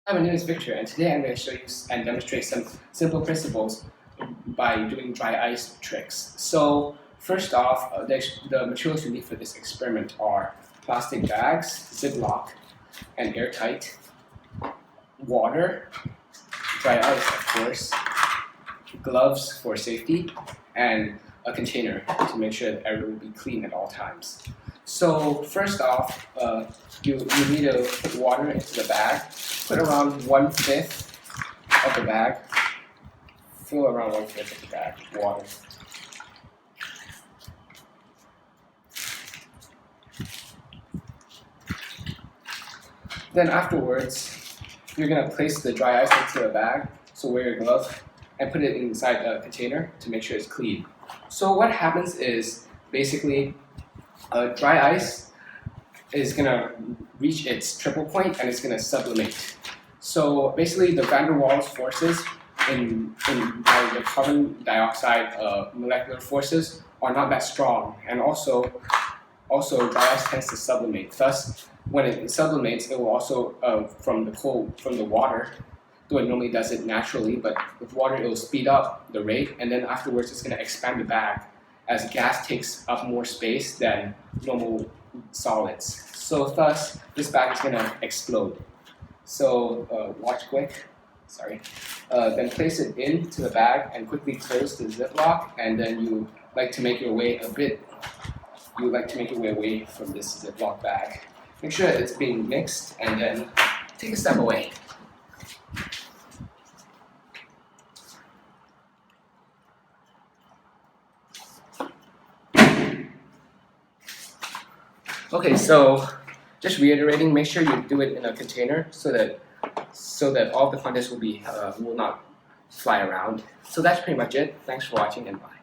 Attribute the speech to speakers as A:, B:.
A: Hi, my name is Victor, and today I'm going to show you and demonstrate some simple principles by doing dry ice tricks. So first off, the materials you need for this experiment are plastic bags, Ziploc, and airtight, water, dry ice of course, gloves for safety, and a container to make sure that everything will be clean at all times. So first off, you need to put water into the bag. Put around 1/5 of the bag. Fill around 1/5 of the bag with water. Then afterwards, you're gonna place the dry ice into the bag. So wear your glove and put it inside a container to make sure it's clean. So what happens is basically dry ice is gonna reach its triple point and it's gonna sublimate. So basically, the van der Waals forces in the carbon dioxide molecular forces are not that strong, and also dry ice tends to sublimate. Thus, when it sublimates, it will also from the water, though it normally does it naturally, but with water it will speed up the rate, and then afterwards it's going to expand the bag as gas takes up more space than normal solids. So thus, this bag is going to explode. So watch quick. Sorry. Then place it into the bag and quickly close the Ziploc, and then you like to make your way away from this Ziploc bag. Make sure that it's being mixed, and then take a step away. Okay, so just reiterating, make sure you do it in a container so that all the contents will not fly around. So that's pretty much it. Thanks for watching, and bye.